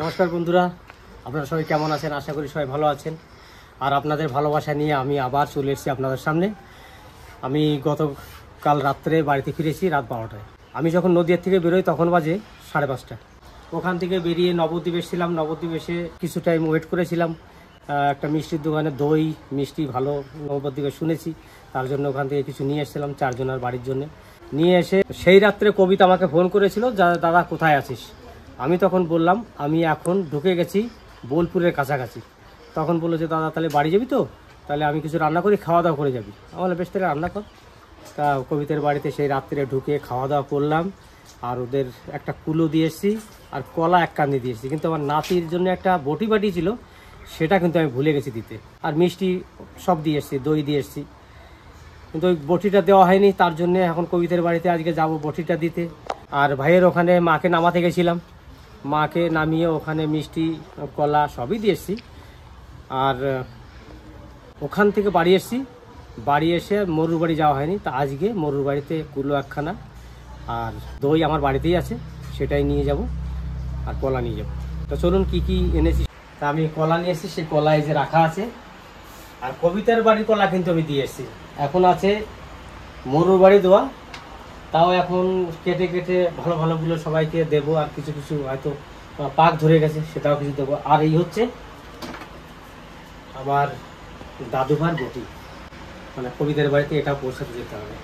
নমস্কার বন্ধুরা, আপনারা সবাই কেমন আছেন? আশা করি সবাই ভালো আছেন। আর আপনাদের ভালোবাসা নিয়ে আমি আবার চলে এসেছি আপনাদের সামনে। আমি গতকাল রাত্রে বাড়িতে ফিরেছি রাত 12টায়। আমি যখন নদীয়ার থেকে বেরোই তখন বাজে 5:30। ওখান থেকে বেরিয়ে নবদ্বীপ এসেছিলাম। নবদ্বীপ এসে কিছু টাইম ওয়েট করেছিলাম। একটা মিষ্টির দোকানে দই মিষ্টি ভালো নবদ্বীপে শুনেছি, তার জন্য ওখান থেকে কিছু নিয়ে এসেছিলাম 4 জনের বাড়ির জন্য। নিয়ে এসে সেই রাত্রে কবিতা আমাকে ফোন করেছিল, দাদা কোথায় আছিস? আমি তখন বললাম আমি এখন ঢুকে গেছি বোলপুরের কাছাকাছি। তখন বললো যে দাদা তাহলে বাড়ি যাবি তো, তাহলে আমি কিছু রান্না করি, খাওয়া দাওয়া করে যাবি। আমার বেশ তাহলে রান্না কর। তা কবিতার বাড়িতে সেই রাত্রে ঢুকে খাওয়া দাওয়া করলাম। আর ওদের একটা কুলো দিয়ে এসেছি আর কলা 1 কান্দি দিয়েছি, কিন্তু আমার নাতির জন্য একটা বটি বাটি ছিল, সেটা কিন্তু আমি ভুলে গেছি দিতে। আর মিষ্টি সব দিয়ে এসেছি, দই দিয়ে এসেছি, কিন্তু ওই বটিটা দেওয়া হয়নি। তার জন্য এখন কবিতার বাড়িতে আজকে যাব বটিটা দিতে। আর ভাইয়ের ওখানে মাকে নামাতে গেছিলাম, মাকে নামিয়ে ওখানে মিষ্টি কলা সবই দিয়ে এসেছি। আর ওখান থেকে বাড়ি এসেছি। বাড়ি এসে মরুর বাড়ি যাওয়া হয়নি, তা আজকে মরুর বাড়িতে কুলো 1খানা আর দই আমার বাড়িতেই আছে, সেটাই নিয়ে যাব। আর কলা নিয়ে যাব। তো চলুন কি কি এনেছি। তা আমি কলা নিয়ে এসেছি, সেই কলা এই যে রাখা আছে। আর কবিতার বাড়ির কলা কিন্তু আমি দিয়ে এসেছি। এখন আছে মরুর বাড়ি দেওয়া, তাও এখন কেটে কেটে ভালো ভালোগুলো সবাইকে দেবো। আর কিছু কিছু হয়তো পাক ধরে গেছে, সেটাও কিছু দেবো। আর এই হচ্ছে আমার দাদুভার বটি, মানে কবিতার বাড়িতে এটা পৌঁছাতে যেতে হবে।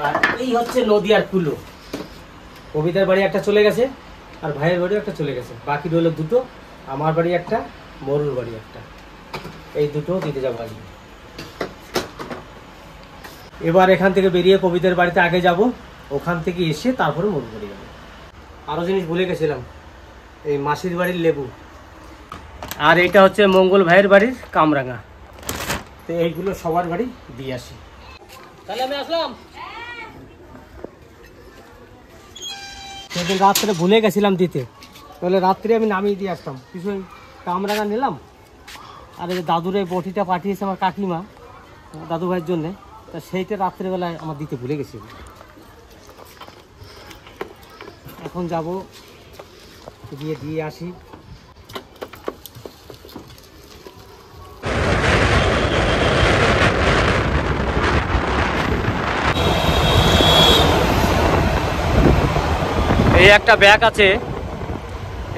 আর এই হচ্ছে নদীয়ার কুলো। কবিতার বাড়ি একটা চলে গেছে আর ভাইয়ের বাড়ি একটা চলে গেছে, বাকি রইল দুটো, আমার বাড়ি একটা, মরুর বাড়ি একটা। এই দুটো দিতে যাবো আজকে। এবার এখান থেকে বেরিয়ে কবিতার বাড়িতে আগে যাব, ওখান থেকে এসে তারপরে মরুর বাড়ি যাবো। আরও জিনিস ভুলে গেছিলাম, এই মাসির বাড়ির লেবু। আর এইটা হচ্ছে মঙ্গল ভাইয়ের বাড়ির কামরাঙা। তো এইগুলো সবার বাড়ি দিয়ে আসি। তাহলে আমি আসলাম। সেদিন রাত্রে ভুলে গেছিলাম দিতে, তাহলে রাত্রে আমি নামিয়ে দিয়ে আসতাম। কিছু কামরাঙা নিলাম। আর এই দাদুর এই বটিটা পাঠিয়েছে আমার কাকিমা দাদু ভাইয়ের জন্যে, তা সেইটা রাত্রেবেলায় আমার দিতে ভুলে গেছি। এখন যাব, গিয়ে দিয়ে আসি। এই একটা ব্যাগ আছে,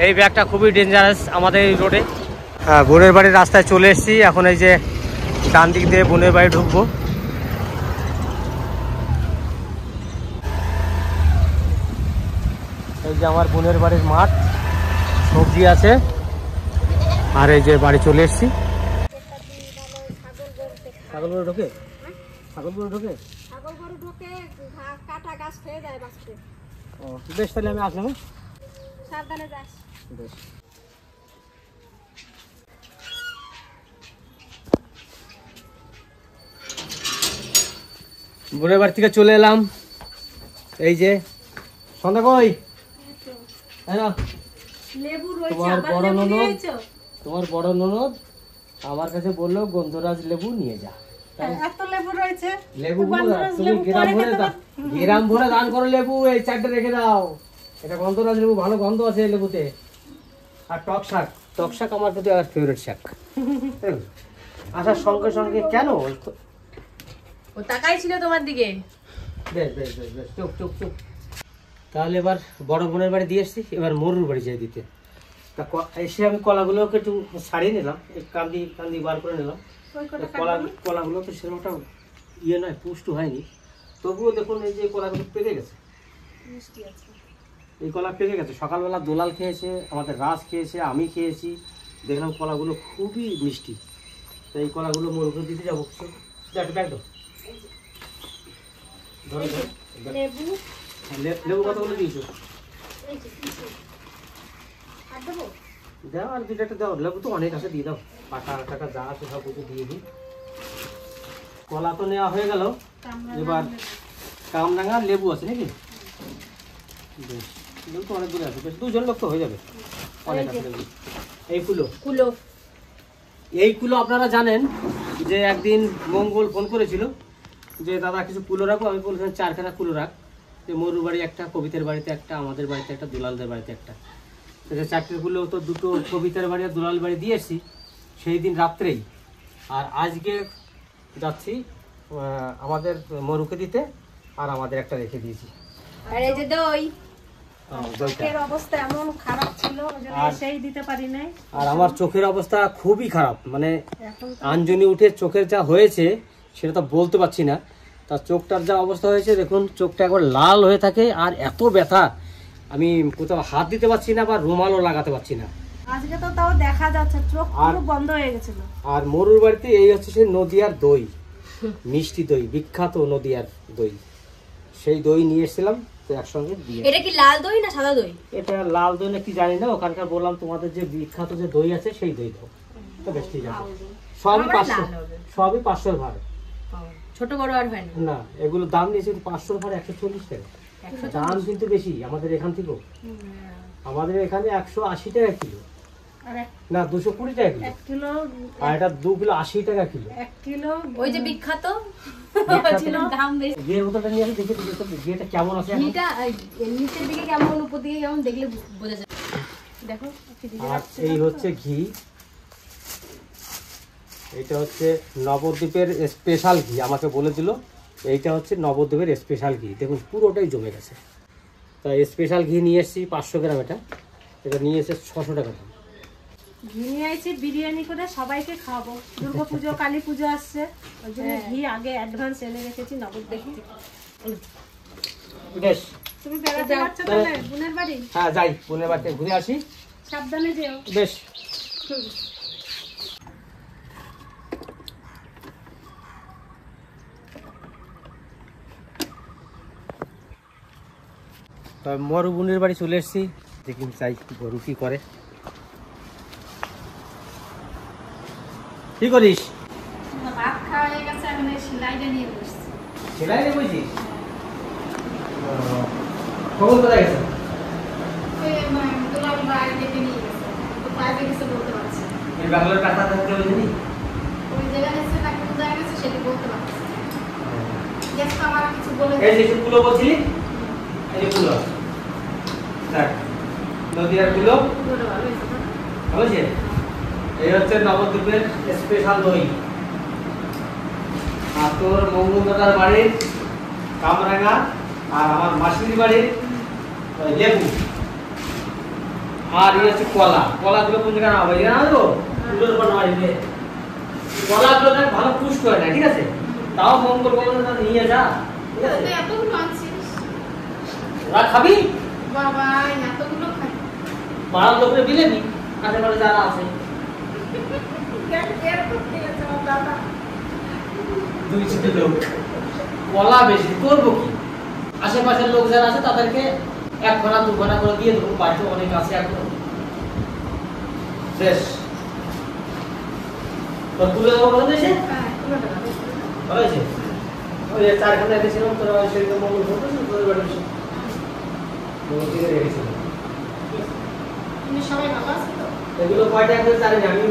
এই ব্যাগটা খুবই ডেঞ্জারাস আমাদের এই রোডে। হ্যাঁ, বোনের বাড়ির রাস্তায় চলে এসেছি। এখন এই যে ডান দিক দিয়ে বোনের বাড়ি ঢুকবো। এই যে আমার বোনের বাড়ির মাঠ, সবজি আছে। আর এই যে বাড়ি চলে এসেছি। ছাগল গরু ঢোকে? ছাগল গরু ঢোকে? ছাগল গরু ঢোকে, কাটা গাছ খেয়ে যায় বাঁচতে। ও বেশ, তাহলে আমি আসলাম। সাবধানে যাস। বেশ। বোনের বাড়ি থেকে চলে এলাম। এই যে সন্ধ্যা কই? তোমার বড় ননদ আমার কাছে বললো গন্ধরাজ লেবু নিয়ে যা। লেবু তুমি গ্রাম ভরে দান করো লেবু, এই 4টে রেখে দাও। এটা গন্ধরাজ লেবু, ভালো গন্ধ আছে লেবুতে। আর টক শাক, টক শাক আমার প্রতি আর ফেভারিট শাক। আসার সঙ্গে সঙ্গে কেন ও তাকাই ছিল তোমার দিকে। বেশ বেশ বেশ বেশ, চুপ চুপ চুপ। তাহলে এবার বড় বোনের বাড়ি দিয়ে এসছি, এবার মরুর বাড়ি যাই দিতে। তা এসে আমি কলাগুলোকে একটু ছাড়িয়ে নিলাম, কান্দি কান্দি বার করে নিলাম। কলাগুলো তো সেরকম একটা ইয়ে নয়, পুষ্ট হয়নি, তবুও দেখুন এই যে কলাগুলো পেকে গেছে। এই কলা পেকে গেছে। সকালবেলা দোলাল খেয়েছে, আমাদের রাস খেয়েছে, আমি খেয়েছি, দেখলাম কলাগুলো খুবই মিষ্টি। তো এই কলাগুলো মরুকে দিতে যাবো। ব্যাগ দাও। লেবু কতগুলো দিয়েছো? দাও, আর 2টা দাও। লেবু তো অনেক আছে, দিয়ে দাও। পাকা টাকা যা আছে সব কিছু দিয়ে দিই। কলা তো নেওয়া হয়ে গেল, এবার কামরাঙা লেবু আছে নাকি? বেশ, লেবু তো অনেক দূরে আছে, বেশ 2 জন লোক তো হয়ে যাবে, অনেক আছে লেবু। এই কুলো আপনারা জানেন যে একদিন মঙ্গল ফোন করেছিল যে দাদা কিছু কুলো রাখো। আমি বলছিলাম 4খানা কুলো রাখ। যে মরুর বাড়ি একটা, কবিতার বাড়িতে একটা, আমাদের বাড়িতে একটা, দুলালদের বাড়িতে একটা। তো চারটের ফুলে তো দুটো কবিতার বাড়ি আর দুলাল বাড়ি দিয়ে এসছি সেই দিন রাত্রেই। আর আজকে যাচ্ছি আমাদের মরুকে দিতে, আর আমাদের একটা রেখে দিয়েছি। আর এই যে দই, দইটা। চোখের অবস্থা এমন খারাপ ছিল ওজন্য সেই দিতে পারি নাই। আর আমার চোখের অবস্থা খুবই খারাপ, মানে এখন তো আঞ্জনি উঠে চোখের যা হয়েছে সেটা তো বলতে পারছি না। তার চোখটার যা অবস্থা হয়েছে দেখুন, চোখটা একবার লাল হয়ে থাকে আর এত ব্যথা, আমি কোথাও হাত দিতে পারছি না বা রুমালও লাগাতে পারছি না। আজকে তো তাও দেখা যাচ্ছে চোখ পুরো বন্ধ হয়ে গেছিল। আর মরুর বাড়িতে এই হচ্ছে সে নদিয়ার দই, মিষ্টি দই, বিখ্যাত নদিয়ার দই। সেই দই নিয়ে এসেছিলাম, তো একসঙ্গে দিয়ে। এটা কি লাল দই না সাদা দই? এটা লাল দই না কি জানি না, ওখানকার বললাম তোমাদের যে বিখ্যাত যে দই আছে সেই দই দাও, তো বেশ ঠিক আছে। সবই 500, সবই 500 ভাড়, ছোট বড় আর হয় না? না এগুলো দাম নিয়েছে 500 ভাড় 140 টাকা। দাম কিন্তু বেশি আমাদের এখান থেকেও। আমাদের এখানে 180 টাকা কিলো, আর না 220 টাকা কিলো, 1 কিলো, আর এটা 2 কিলো 80 টাকা কিলো। 1 কিলো ওই যে বিখ্যাত ছিল দাম বেশি। ঘিয়ের বোতলটা নিয়ে আসি, দেখি ঘিটা কেমন আছে এখন। ঘিটা নিচের দিকে কেমন উপর দিকে কেমন দেখলে বোঝা যায়। দেখো কি দিকে আর যাচ্ছে এই দেখো। হচ্ছে ঘি, এটা হচ্ছে নবদ্বীপের স্পেশাল ঘি, আমাকে বলে দিল এইটা হচ্ছে নবদ্বীপের স্পেশাল ঘি। দেখুন পুরোটাই জমে গেছে। তা স্পেশাল ঘি নিয়ে এসেছি 500 গ্রাম, এটা এটা নিয়ে এসে 600 টাকা দাম। ঘি নিয়ে আইছি বিরিয়ানি করে সবাইকে খাওয়াবো। দুর্গা পুজো, কালী পুজো আসছে, ওই জন্য ঘি আগে অ্যাডভান্স এনে রেখেছি নবদ্বীপ থেকে। বেশ, তুমি বেড়াতে যাচ্ছ তাহলে বোনের বাড়ি? হ্যাঁ যাই, বোনের বাড়িতে ঘুরে আসি। সাবধানে যেও। বেশ। মরু বোনের বাড়ি চলে এসেছি, দেখি চাই গরু কি করে। কি করিস? ভাত খাওয়া হয়ে গেছে, এখন এই সেলাইটা নিয়ে বসছি। সেলাই রে বলছিস? খবর কোথায় গেছে? দুলাল বাড়ি থেকে নিয়ে গেছে, কোথায় গেছে বলতে পারছি না। এই বাংলার কথা থাকতে হবে জানি। ওই জায়গায় গেছে না কোন জায়গায় গেছে সেটা বলতে পারছি না। গেছে তো আমার কিছু বলে এই যে কুলো বলছিলি, এই যে কুলো দেখ, নদীয়ার কুলো বলে ভালো হয়েছে তো। ভালো আছে। এই হচ্ছে নবদ্বীপের স্পেশাল দই। আর তোর মঙ্গল দাদার বাড়ির কামরাঙা, আর আমার মাসির বাড়ির লেবু, আর এই হচ্ছে কলা। কলাগুলো কোন জায়গায় না ভাই, জানা দেবো কুলোর উপর না দিলে কলাগুলো ভালো পুষ্ট হয় না, ঠিক আছে? তাও মঙ্গল দাদা নিয়ে যা, ঠিক আছে? তুই এতগুলো আনছিস? ওরা খাবি, বাবা এতগুলো খাই। পাড়ার লোকের দিলে নি, আশেপাশে যারা আছে এরকম খেয়েছে আমার দাদা। 2-3 লোক। কলা বেশি করবো কি, আশেপাশের লোক যারা আছে তাদেরকে 1 ঘন্টা 2 ঘন্টা করে দিয়ে দেবো, বাড়িতে অনেক আছে এখন। শেষ তো তুলে দেবো ভালো হয়েছে, হ্যাঁ, তুলে দেবো, বেশ করে দাও। ভালো হয়েছে। ওই 4 ঘন্টা রেখেছিলাম, তোরা সেদিন মঙ্গল করতো তোদের বাড়ি এসে মঙ্গল থেকে রেখেছিলাম। তুমি সবাই ভালো আছো তো? এগুলো কয়টা করে জানি না, আমি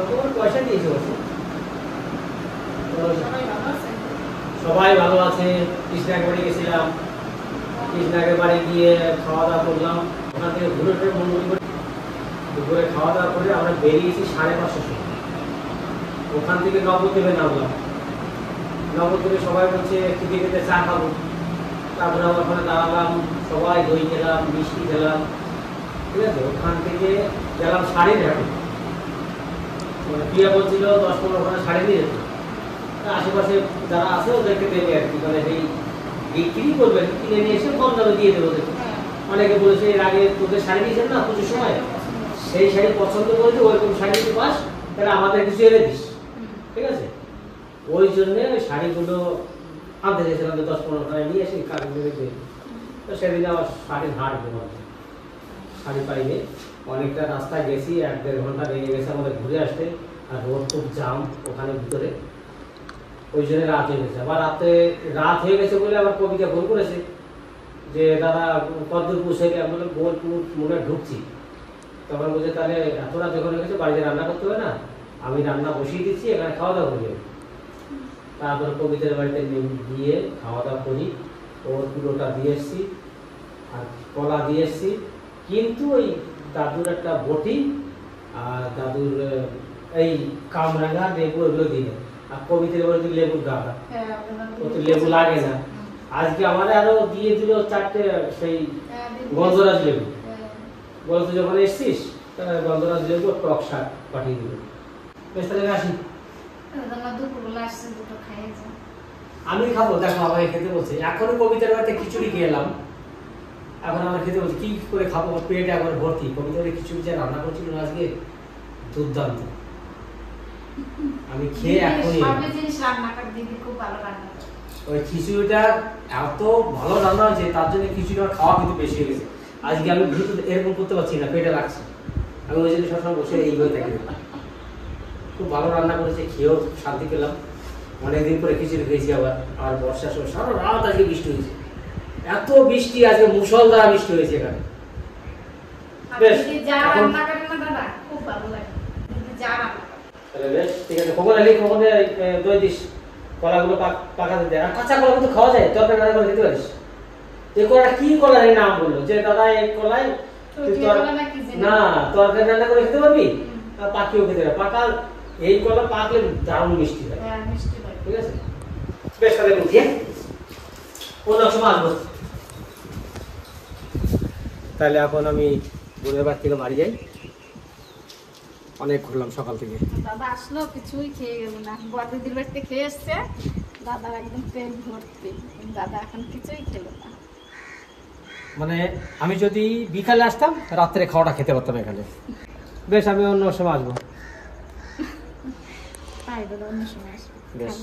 তোমার পয়সা দিয়েছি অবশ্য। সবাই ভালো আছে? সবাই ভালো আছে। কৃষ্ণাকে বাড়ি গেছিলাম, কৃষ্ণাকে বাড়ি গিয়ে খাওয়া দাওয়া করলাম, ওখান থেকে ঘুরে ফিরে মঙ্গল করে দুপুরে খাওয়া দাওয়া করে আমরা বেরিয়েছি 5:30 সময়। ওখান থেকে নবদ্বীপে নামলাম। নবদ্বীপে সবাই বলছে খেতে খেতে চা খাবো, তারপরে আমার ওখানে দাঁড়ালাম, সবাই দই খেলাম, মিষ্টি খেলাম, ঠিক আছে? ওখান থেকে গেলাম শাড়ির হাটে। মানে প্রিয়া বলছিল 10-15 ঘন্টা শাড়ি নিয়ে যেত, আশেপাশে যারা আছে ওদেরকে দেবে আর কি, মানে এই বিক্রি করবে, কিনে নিয়ে এসে কম দামে দিয়ে দেবো ওদেরকে। অনেকে বলেছে এর আগে তোদের শাড়ি দিয়েছেন না পুজোর সময়, সেই শাড়ি পছন্দ করেছে, ওইরকম শাড়ি তুই পাস, তাহলে আমাদের কিছু এনে দিস, ঠিক আছে? ওই জন্যে ওই শাড়িগুলো আনতে চাইছিলাম, 10-15 ঘন্টা নিয়ে এসে কাজগুলো দিয়ে। তো সেদিন আবার শাড়ির হাট ঘুমাতে, শাড়ি পাইনি। অনেকটা রাস্তায় গেছি, 1-1.5 ঘন্টা লেগে গেছে আমাদের ঘুরে আসতে, আর রোড খুব জাম ওখানে ভিতরে, ওই জন্য রাত হয়ে গেছে। আবার রাত হয়ে গেছে বলে আবার কবিতা ফোন করেছে যে দাদা কতদূর পৌঁছে গেলে, আমি বললাম বোলপুর মনে ঢুকছি। তখন বলছে তাহলে এত রাত যখন হয়ে গেছে বাড়িতে রান্না করতে হবে না, আমি রান্না বসিয়ে দিচ্ছি, এখানে খাওয়া দাওয়া করি। তারপরে কবিতার বাড়িতে গিয়ে খাওয়া দাওয়া করি, ওর পুরোটা দিয়ে এসছি আর কলা দিয়ে এসছি। কিন্তু ওই দাদুর একটা বটি আর দাদুর এই কামরাঙা লেবু এগুলো দিলে, আর কবিতার বলে দিল লেবুর গাঁদা, ও তো লেবু লাগে না। আজকে আমার আরো দিয়ে দিল 4টে সেই গন্ধরাজ লেবু। বলতো যখন এসছিস গন্ধরাজ লেবু টক শাক পাঠিয়ে দিল। বেশ তাহলে আসি। আমি খাবো, দেখো আমাকে খেতে বলছে। এখনো কবিতার বাড়িতে খিচুড়ি খেলাম, এখন আমার খেতে বলছে। কি করে খাবো, পেটে এখন ভর্তি। কবিতার খিচুড়ি যা রান্না করছিল আজকে দুর্দান্ত। আমি খেয়ে এখনই ওই খিচুড়িটা এত ভালো রান্না হয়েছে, তার জন্য খিচুড়ি আমার খাওয়া কিন্তু বেশি হয়ে গেছে। আজকে আমি এরকম করতে পারছি না, পেটে লাগছে। আমি ওই জন্য সবসময় বসে এইভাবে থাকি। খুব ভালো রান্না করেছে, খেয়েও শান্তি পেলাম। অনেকদিন পরে খিচুড়ি খেয়েছি আবার। আর বর্ষার সময় সারা রাত আজকে বৃষ্টি হয়েছে, এত বৃষ্টি আজকে মুষলধারা বৃষ্টি হয়েছে এখানে। বেশ বেশ ঠিক আছে। কখন এলি, কখন দই দিস, কলাগুলো পাকাতে দেয়। আর কাঁচা কলা কিন্তু খাওয়া যায়, তরকারি রান্না করে খেতে পারিস। এই কলা কি কলা এই নাম বললো যে দাদা এই কলাই না তরকারি রান্না করে খেতে পারবি, আর পাকিও খেতে পারবি। পাকা এই কলা পাকলে দারুণ মিষ্টি হয়। ঠিক আছে, বেশ তাহলে বুঝি অন্য সময় আসবো। তাহলে এখন আমি বোনের বাড়ি থেকে বাড়ি যাই। অনেক ঘুরলাম সকাল থেকে। দাদা আসলো, কিছুই খেয়ে গেল না। বড় দিদির বাড়িতে খেয়ে এসছে, দাদার একদম পেট ভর্তি। দাদা এখন কিছুই খেলো না। মানে আমি যদি বিকালে আসতাম, রাত্রে খাওয়াটা খেতে পারতাম এখানে। বেশ, আমি অন্য সময় আসবো। তাই দাদা অন্য সময় আসবো। বেশ।